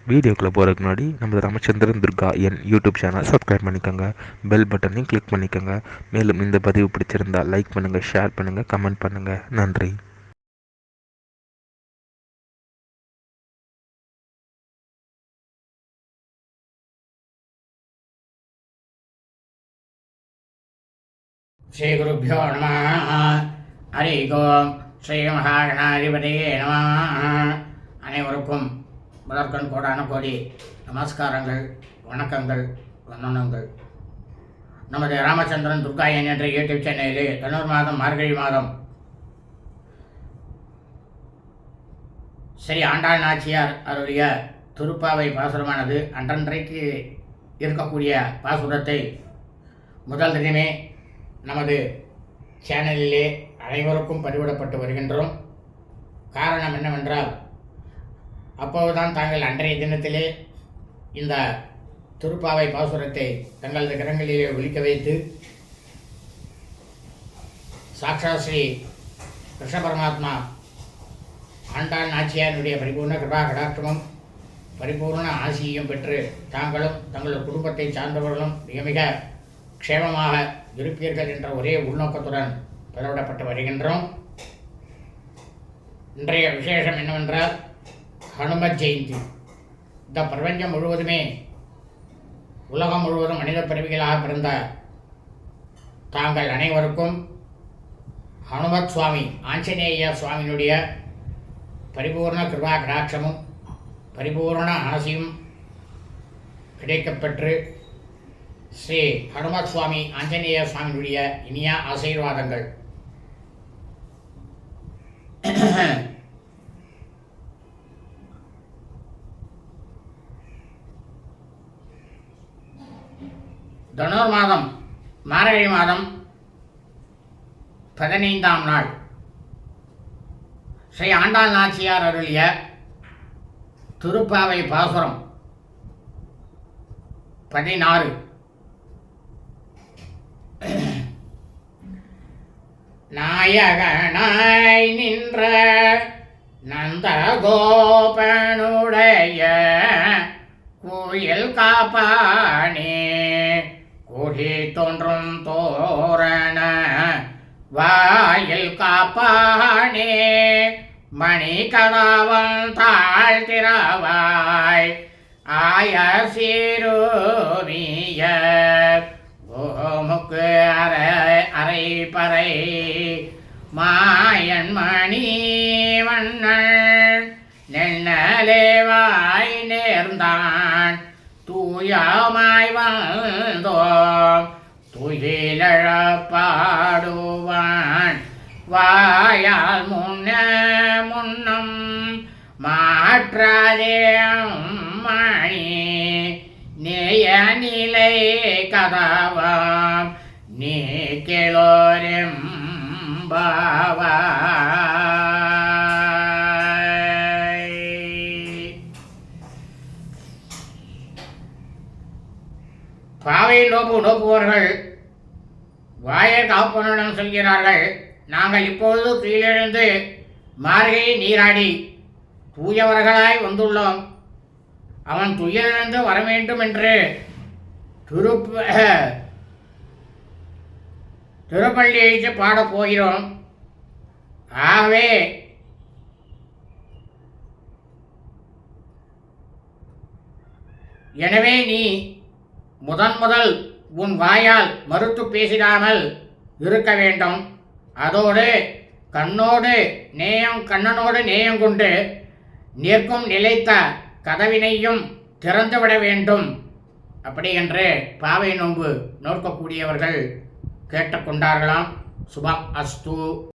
வீடியோக்குள்ளே போகிறதுக்கு முன்னாடி நம்ம ராமச்சந்திரன் துர்கா என் யூடியூப் சேனல் சப்ஸ்கிரைப் பண்ணிக்கோங்க, பெல் பட்டனையும் கிளிக் பண்ணிக்கோங்க. மேலும் இந்த பதிவு பிடிச்சிருந்தால் லைக் பண்ணுங்கள், ஷேர் பண்ணுங்கள், கமெண்ட் பண்ணுங்கள். நன்றி. ஸ்ரீ குருப்பியோ நம. ஹரி ஓம். ஸ்ரீ மகாகணாதிபதியே நம. அனைவருக்கும் முதற்கண் கோடான கோடி நமஸ்காரங்கள், வணக்கங்கள், வந்தனங்கள். நமது ராமச்சந்திரன் துர்கா என்ற யூடியூப் சேனலிலே தனுர் மாதம் மார்கழி மாதம் ஸ்ரீ ஆண்டாள் நாச்சியார் அவருடைய திருப்பாவை பாசுரமானது அன்றன்றைக்கு இருக்கக்கூடிய பாசுரத்தை முதல் தினமே நமது சேனலிலே அனைவருக்கும் பதிவிடப்பட்டு வருகின்றோம். காரணம் என்னவென்றால், அப்போதுதான் தாங்கள் அன்றைய தினத்திலே இந்த திருப்பாவை பாசுரத்தை தங்களது கரங்களிலே ஒலிக்க வைத்து சாக்ஷா ஸ்ரீ கிருஷ்ண பரமாத்மா ஆண்டாள் நாச்சியாருடைய பரிபூர்ண கிருபா கடாட்சமும் பரிபூர்ண ஆசியும் பெற்று தாங்களும் தங்களது குடும்பத்தை சார்ந்தவர்களும் மிக மிக க்ஷேமமாக இருப்பீர்கள் என்ற ஒரே உள்நோக்கத்துடன் பதிவிடப்பட்டு வருகின்றோம். இன்றைய விசேஷம் என்னவென்றால், ஹனுமத் ஜெயந்தி. இந்த பிரபஞ்சம் முழுவதுமே, உலகம் முழுவதும் மனித பிறவிகளாக பிறந்த தாங்கள் அனைவருக்கும் ஹனுமத் சுவாமி ஆஞ்சநேய சுவாமியினுடைய பரிபூர்ண கிருபா கடாட்சமும் பரிபூர்ண ஆசியும் கிடைக்கப்பெற்று ஸ்ரீ ஹனுமத் சுவாமி ஆஞ்சநேய சுவாமியினுடைய இனிய ஆசீர்வாதங்கள். தனுர் மாதம் மார்கழி மாதம் 15ஆம் நாள் ஸ்ரீ ஆண்டாள் நாச்சியார் அருளிய திருப்பாவை பாசுரம் 16. நாயகனாய் நின்ற நந்தகோபனுடைய கோயில் காப்பானே, கொடி தோன்றும் தோரண வாயில் காப்பானே, மணி கதாவன் தாழ்த்திரவாய் ஆய சீரோமிய ஓமுக்கு அரை பறை மாயன் மணி வண்ணன் நென்னலேவாய் நேர்ந்தான் தூயமாய் வந்தோம் துயிலழப்பாடுவான் வாயால் முன்னம் மாற்றாதே மணி நேய நிலை கதாவாம் நீ கேளோரெம் பாவை நோப்புவர்கள் வாயை காப்பனுடன் சொல்கிறார்கள், நாங்கள் இப்பொழுது கீழிருந்து மார்கழி நீராடி தூயவர்களாய் வந்துள்ளோம். அவன் துயிலிருந்து வர வேண்டும் என்று திருப்பள்ளி எழுச்சி பாடப் போகிறோம். ஆகவே எனவே நீ முதல் உன் வாயால் மறுத்து பேசிடாமல் இருக்க வேண்டும். அதோடு கண்ணனோடு நேயம் கொண்டு நிற்கும் நிலைத்த கதவினையும் திறந்துவிட வேண்டும். அப்படி என்று பாவை நோன்பு நோக்கக்கூடியவர்கள் கேட்டுக்கொண்டார்களாம். சுபம் அஸ்து.